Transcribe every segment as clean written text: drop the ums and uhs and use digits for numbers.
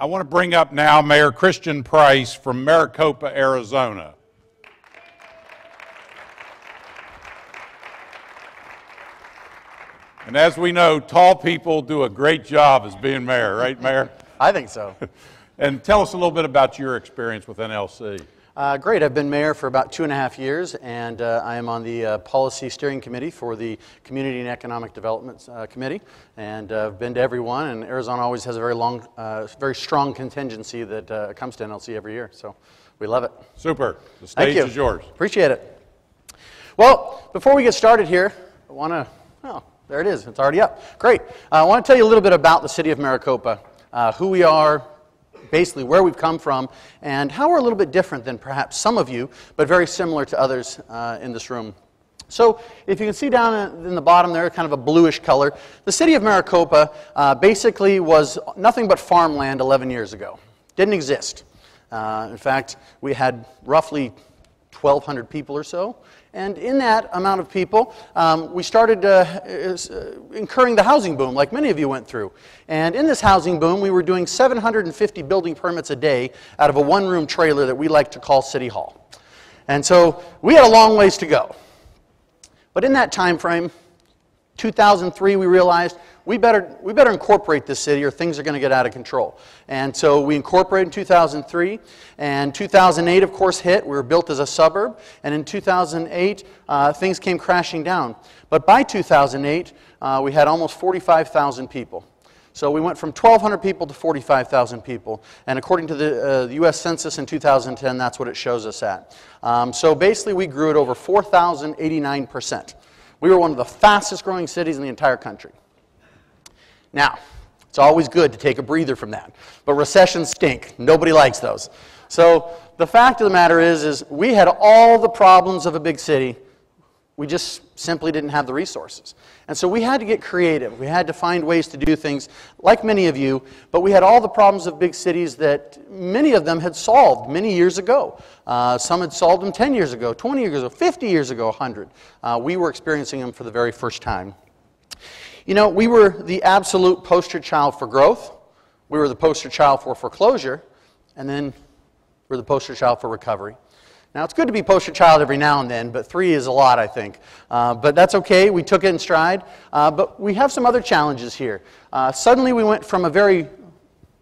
I want to bring up now Mayor Christian Price from Maricopa, Arizona. And as we know, tall people do a great job as being mayor, right, Mayor? I think so. And tell us a little bit about your experience with NLC. Great. I've been mayor for about 2.5 years, and I am on the policy steering committee for the Community and Economic Development Committee, and I've been to every one, and Arizona always has a very strong contingency that comes to NLC every year, so we love it. Super. The stage is yours. Appreciate it. Well, before we get started here, I want to, oh, there it is. It's already up. Great. I want to tell you a little bit about the city of Maricopa, who we are, basically where we've come from, and how we're a little bit different than perhaps some of you, but very similar to others in this room. So if you can see down in the bottom there, kind of a bluish color, the city of Maricopa basically was nothing but farmland 11 years ago. Didn't exist. In fact, we had roughly 1,200 people or so. And in that amount of people, we started incurring the housing boom, like many of you went through. And in this housing boom, we were doing 750 building permits a day out of a one-room trailer that we like to call City Hall. And so we had a long ways to go. But in that time frame, 2003, we realized we better incorporate this city or things are going to get out of control. And so we incorporated in 2003, and 2008, of course, hit. We were built as a suburb, and in 2008, things came crashing down. But by 2008, we had almost 45,000 people. So we went from 1,200 people to 45,000 people, and according to the U.S. Census in 2010, that's what it shows us at. So basically, we grew at over 4,089%. We were one of the fastest growing cities in the entire country. Now, it's always good to take a breather from that, but recessions stink. Nobody likes those. So the fact of the matter is we had all the problems of a big city. We just simply didn't have the resources. And so we had to get creative. We had to find ways to do things like many of you, but we had all the problems of big cities that many of them had solved many years ago. Some had solved them 10 years ago, 20 years ago, 50 years ago, 100. We were experiencing them for the very first time. You know, we were the absolute poster child for growth. We were the poster child for foreclosure, and then we're the poster child for recovery. Now, it's good to be poster child every now and then, but 3 is a lot, I think. But that's okay. We took it in stride. But we have some other challenges here. Suddenly, we went from a very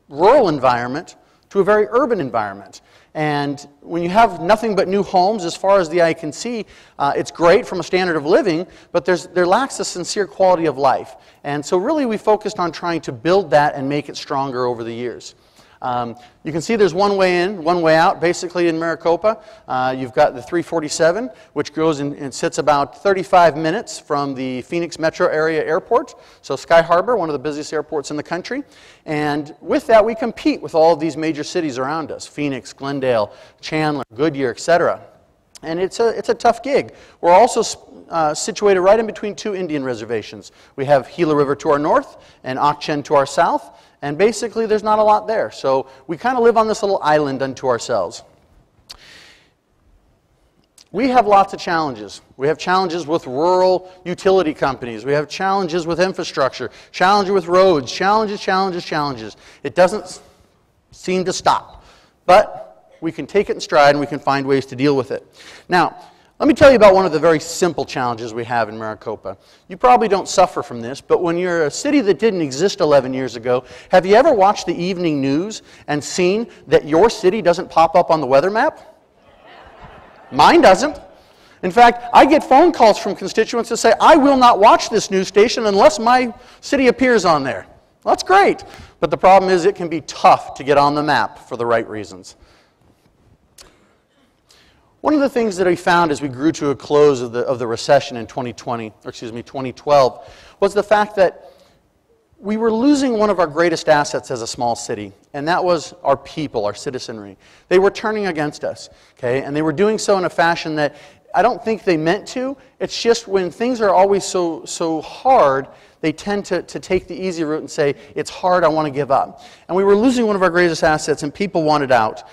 rural environment to a very urban environment. And when you have nothing but new homes, as far as the eye can see, it's great from a standard of living, but there lacks a sincere quality of life. And so really we focused on trying to build that and make it stronger over the years. You can see there's one way in, one way out, basically in Maricopa. You've got the 347, which goes and sits about 35 minutes from the Phoenix metro area airport. So Sky Harbor, one of the busiest airports in the country. And with that, we compete with all of these major cities around us: Phoenix, Glendale, Chandler, Goodyear, etc. And it's a tough gig. We're also situated right in between 2 Indian reservations. We have Gila River to our north and Ak-Chin to our south. And basically, there's not a lot there. So we kind of live on this little island unto ourselves. We have lots of challenges. We have challenges with rural utility companies. We have challenges with infrastructure, challenges with roads, challenges. It doesn't seem to stop. But we can take it in stride and we can find ways to deal with it. Now, let me tell you about one of the very simple challenges we have in Maricopa. You probably don't suffer from this, but when you're a city that didn't exist 11 years ago, have you ever watched the evening news and seen that your city doesn't pop up on the weather map? Mine doesn't. In fact, I get phone calls from constituents that say, I will not watch this news station unless my city appears on there. Well, that's great, but the problem is it can be tough to get on the map for the right reasons. One of the things that we found as we grew to a close of the recession in 2012 was the fact that we were losing one of our greatest assets as a small city, and that was our people, our citizenry. They were turning against us, okay? And they were doing so in a fashion that I don't think they meant to. It's just when things are always so hard, they tend to take the easy route and say, it's hard, I want to give up. And we were losing one of our greatest assets, and people wanted out.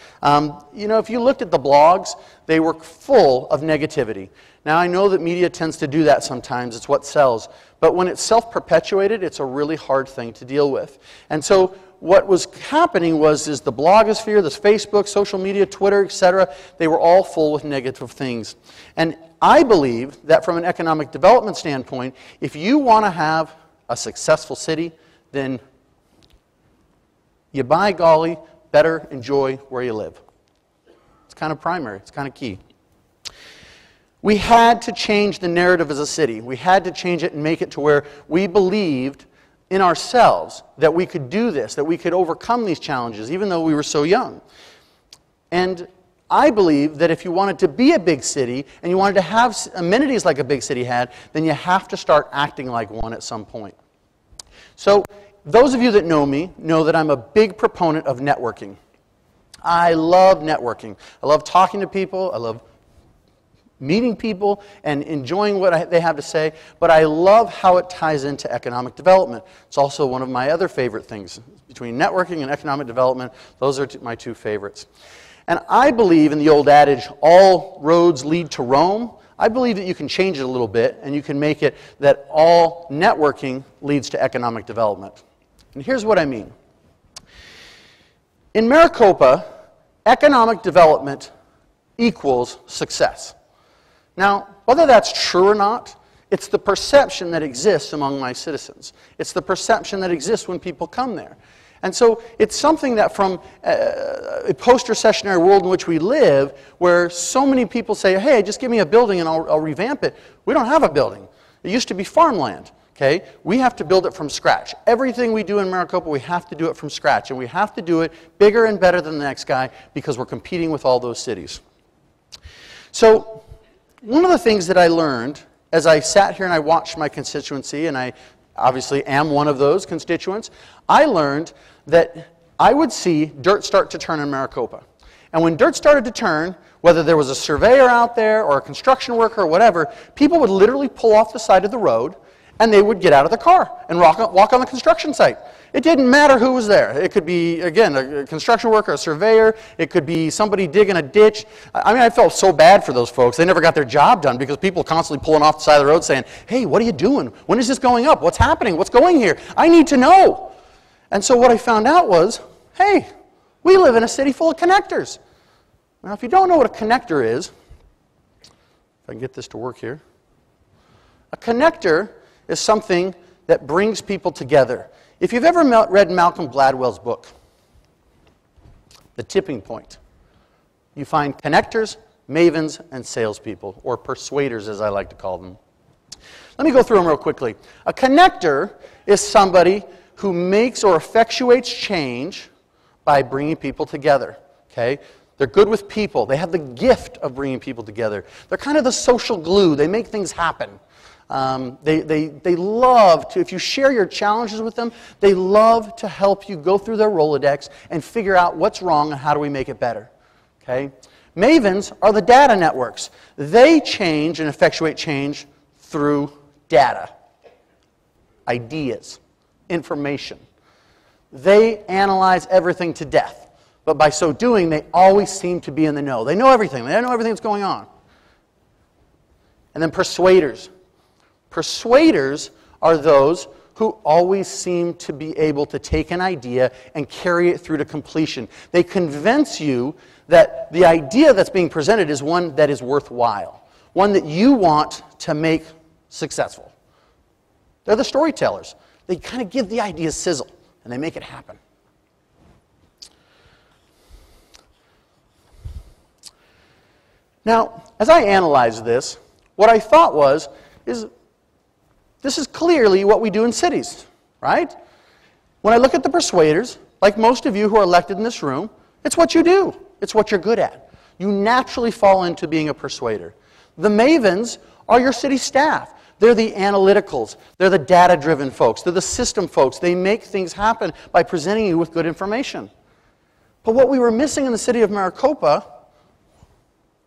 You know, if you looked at the blogs, they were full of negativity. Now, I know that media tends to do that sometimes. It's what sells. But when it's self-perpetuated, it's a really hard thing to deal with. And so what was happening was the blogosphere, this Facebook, social media, Twitter, etc., they were all full with negative things. And I believe that from an economic development standpoint, if you want to have a successful city, then you, by golly, better enjoy where you live. It's kind of primary. It's kind of key. We had to change the narrative as a city. We had to change it and make it to where we believed in ourselves that we could do this, that we could overcome these challenges, even though we were so young. And I believe that if you wanted to be a big city and you wanted to have amenities like a big city had, then you have to start acting like one at some point. So those of you that know me know that I'm a big proponent of networking. I love networking. I love talking to people. I love meeting people and enjoying what they have to say, but I love how it ties into economic development. It's also one of my other favorite things. Between networking and economic development, those are my two favorites. And I believe in the old adage, all roads lead to Rome. I believe that you can change it a little bit, and you can make it that all networking leads to economic development. And here's what I mean. In Maricopa, economic development equals success. Now, whether that's true or not, it's the perception that exists among my citizens. It's the perception that exists when people come there. And so it's something that from a post-recessionary world in which we live, where so many people say, hey, just give me a building and I'll revamp it. We don't have a building. It used to be farmland. Okay? We have to build it from scratch. Everything we do in Maricopa, we have to do it from scratch. And we have to do it bigger and better than the next guy because we're competing with all those cities. So one of the things that I learned as I sat here and I watched my constituency, and I obviously am one of those constituents, I learned that I would see dirt start to turn in Maricopa. And when dirt started to turn, whether there was a surveyor out there or a construction worker or whatever, people would literally pull off the side of the road and they would get out of the car and walk on the construction site. It didn't matter who was there. It could be, again, a construction worker, a surveyor. It could be somebody digging a ditch. I mean, I felt so bad for those folks. They never got their job done because people constantly pulling off the side of the road saying, hey, what are you doing? When is this going up? What's happening? What's going here? I need to know. And so what I found out was, hey, we live in a city full of connectors. Now, if you don't know what a connector is, if I can get this to work here, a connector is something that brings people together. If you've ever read Malcolm Gladwell's book, The Tipping Point, you find connectors, mavens, and salespeople, or persuaders as I like to call them. Let me go through them real quickly. A connector is somebody who makes or effectuates change by bringing people together. Okay? They're good with people. They have the gift of bringing people together. They're kind of the social glue. They make things happen. They love to, if you share your challenges with them, they love to help you go through their Rolodex and figure out what's wrong and how do we make it better. Okay? Mavens are the data networks. They change and effectuate change through data, ideas, information. They analyze everything to death. But by so doing, they always seem to be in the know. They know everything. They know everything that's going on. And then persuaders. Persuaders are those who always seem to be able to take an idea and carry it through to completion. They convince you that the idea that's being presented is one that is worthwhile, one that you want to make successful. They're the storytellers. They kind of give the idea sizzle, and they make it happen. Now, as I analyzed this, what I thought is this is clearly what we do in cities, right? When I look at the persuaders, like most of you who are elected in this room, it's what you do. It's what you're good at. You naturally fall into being a persuader. The mavens are your city staff. They're the analyticals. They're the data-driven folks. They're the system folks. They make things happen by presenting you with good information. But what we were missing in the city of Maricopa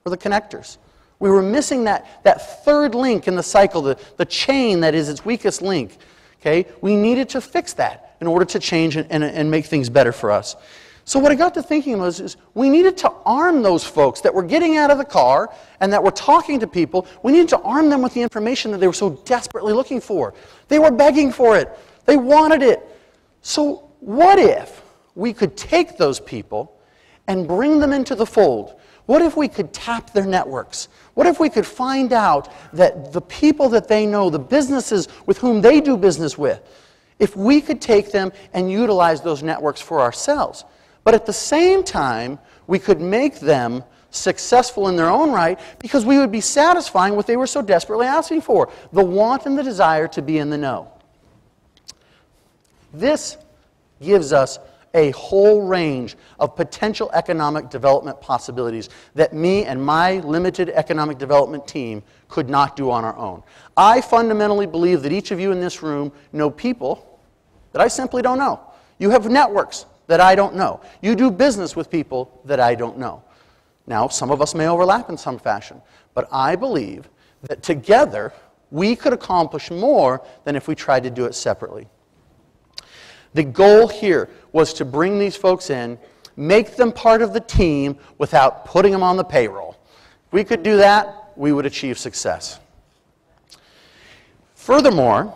were the connectors. We were missing that third link in the cycle, the chain that is its weakest link. Okay? We needed to fix that in order to change and make things better for us. So what I got to thinking was we needed to arm those folks that were getting out of the car and that were talking to people. We needed to arm them with the information that they were so desperately looking for. They were begging for it. They wanted it. So what if we could take those people and bring them into the fold? What if we could tap their networks? What if we could find out that the people that they know, the businesses with whom they do business with, if we could take them and utilize those networks for ourselves, but at the same time, we could make them successful in their own right because we would be satisfying what they were so desperately asking for, the want and the desire to be in the know. This gives us a whole range of potential economic development possibilities that me and my limited economic development team could not do on our own. I fundamentally believe that each of you in this room know people that I simply don't know. You have networks that I don't know. You do business with people that I don't know. Now, some of us may overlap in some fashion, but I believe that together we could accomplish more than if we tried to do it separately. The goal here was to bring these folks in, make them part of the team without putting them on the payroll. If we could do that, we would achieve success. Furthermore,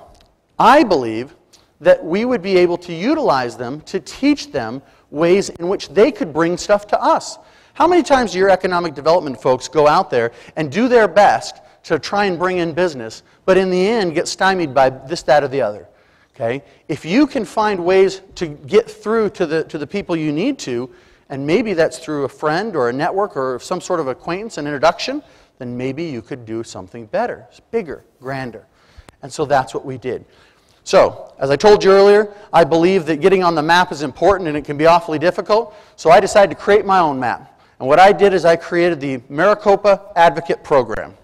I believe that we would be able to utilize them to teach them ways in which they could bring stuff to us. How many times do your economic development folks go out there and do their best to try and bring in business, but in the end get stymied by this, that, or the other? Okay? If you can find ways to get through to the people you need to, and maybe that's through a friend or a network or some sort of acquaintance and introduction, then maybe you could do something better, bigger, grander. And so that's what we did. So, as I told you earlier, I believe that getting on the map is important and it can be awfully difficult, so I decided to create my own map. And what I did is I created the Maricopa Advocate Program.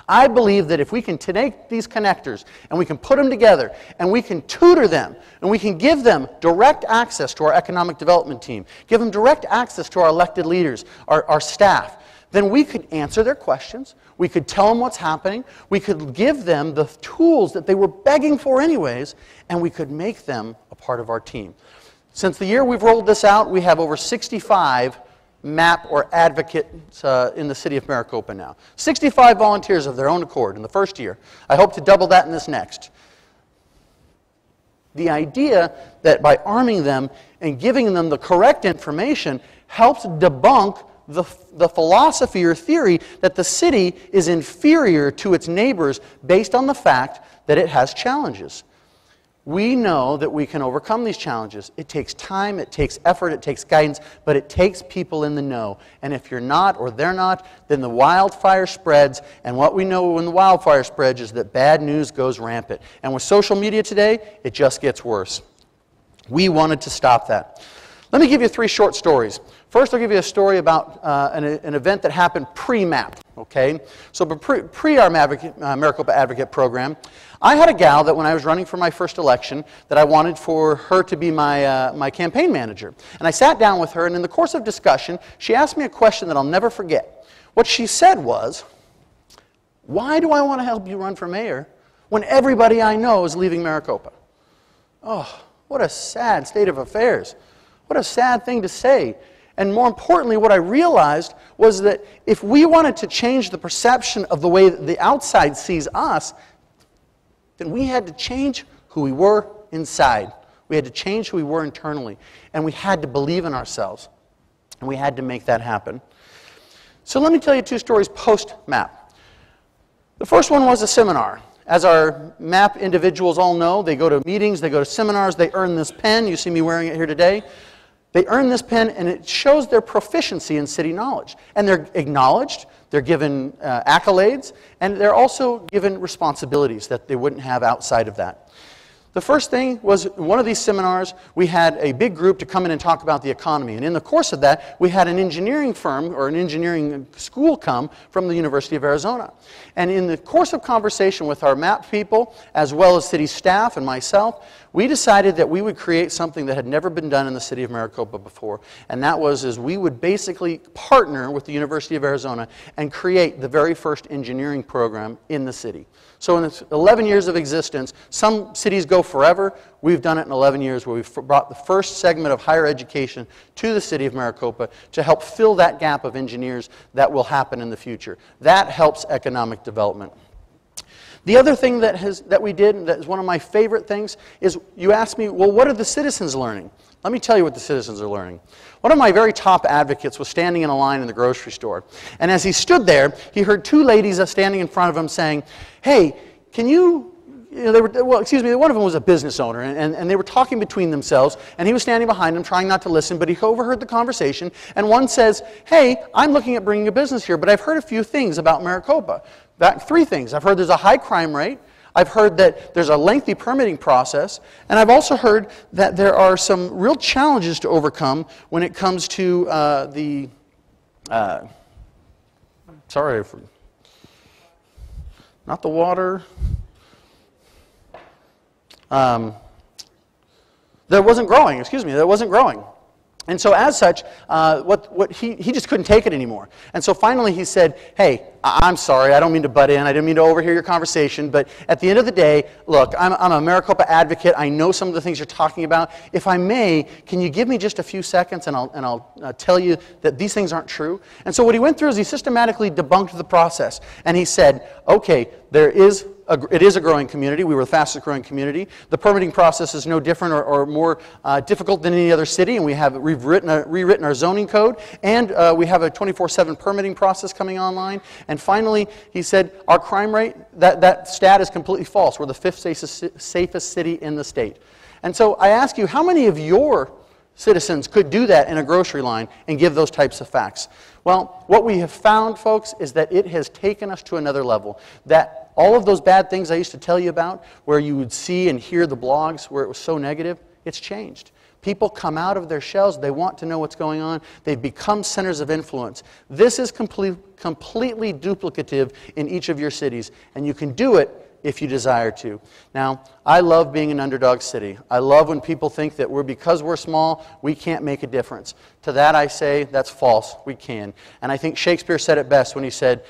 I believe that if we can take these connectors and we can put them together and we can tutor them and we can give them direct access to our economic development team, give them direct access to our elected leaders, our staff, then we could answer their questions, we could tell them what's happening, we could give them the tools that they were begging for anyways, and we could make them a part of our team. Since the year we've rolled this out, we have over 65 MAP or advocates in the city of Maricopa now. 65 volunteers of their own accord in the first year. I hope to double that in this next. The idea that by arming them and giving them the correct information helps debunk the philosophy or theory that the city is inferior to its neighbors based on the fact that it has challenges. We know that we can overcome these challenges. It takes time, it takes effort, it takes guidance, but it takes people in the know. And if you're not or they're not, then the wildfire spreads. And what we know when the wildfire spreads is that bad news goes rampant. And with social media today, it just gets worse. We wanted to stop that. Let me give you 3 short stories. First, I'll give you a story about an event that happened pre-MAP. Okay? So pre our Maricopa Advocate Program, I had a gal that when I was running for my first election that I wanted for her to be my campaign manager. And I sat down with her, and in the course of discussion, she asked me a question that I'll never forget. What she said was, "Why do I want to help you run for mayor when everybody I know is leaving Maricopa?" Oh, what a sad state of affairs. What a sad thing to say. And more importantly, what I realized was that if we wanted to change the perception of the way that the outside sees us, then we had to change who we were inside. We had to change who we were internally. And we had to believe in ourselves. And we had to make that happen. So let me tell you 2 stories post-MAP. The first one was a seminar. As our MAP individuals all know, they go to meetings, they go to seminars, they earn this pen. You see me wearing it here today. They earn this pen, and it shows their proficiency in city knowledge. And they're acknowledged, they're given accolades, and they're also given responsibilities that they wouldn't have outside of that. The first thing was, in one of these seminars, we had a big group to come in and talk about the economy. And in the course of that, we had an engineering firm or an engineering school come from the University of Arizona. And in the course of conversation with our MAP people, as well as city staff and myself, we decided that we would create something that had never been done in the city of Maricopa before. And that was we would basically partner with the University of Arizona and create the very first engineering program in the city. So in its 11 years of existence, some cities go forever. We've done it in 11 years where we've brought the first segment of higher education to the city of Maricopa to help fill that gap of engineers that will happen in the future. That helps economic development. The other thing that we did, that is one of my favorite things, is you asked me, well, what are the citizens learning? Let me tell you what the citizens are learning. One of my very top advocates was standing in a line in the grocery store. And as he stood there, he heard two ladies standing in front of him saying, hey, can you one of them was a business owner, and they were talking between themselves, and he was standing behind them trying not to listen, but he overheard the conversation, and one says, hey, I'm looking at bringing a business here, but I've heard a few things about Maricopa. Three things. I've heard there's a high crime rate, I've heard that there's a lengthy permitting process, and I've also heard that there are some real challenges to overcome when it comes to not the water. That wasn't growing. And so as such, he just couldn't take it anymore. And so finally he said, hey, I'm sorry, I don't mean to butt in, I didn't mean to overhear your conversation, but at the end of the day, look, I'm a Maricopa advocate, I know some of the things you're talking about. If I may, can you give me just a few seconds and I'll tell you that these things aren't true? And so what he went through is he systematically debunked the process. And he said, okay, it is a growing community. We were the fastest growing community. The permitting process is no different or more difficult than any other city, and we've rewritten our zoning code, and we have a 24/7 permitting process coming online. And finally, he said, our crime rate, that stat is completely false. We're the fifth safest city in the state. And so I ask you, how many of your citizens could do that in a grocery line and give those types of facts? Well, what we have found, folks, is that it has taken us to another level. That all of those bad things I used to tell you about, where you would see and hear the blogs where it was so negative, it's changed. People come out of their shells. They want to know what's going on. They've become centers of influence. This is completely duplicative in each of your cities, and you can do it if you desire to. Now, I love being an underdog city. I love when people think that because we're small, we can't make a difference. To that I say, that's false. We can. And I think Shakespeare said it best when he said,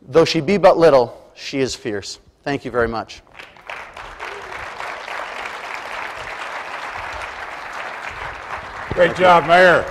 though she be but little, she is fierce. Thank you very much. Great job, Mayor.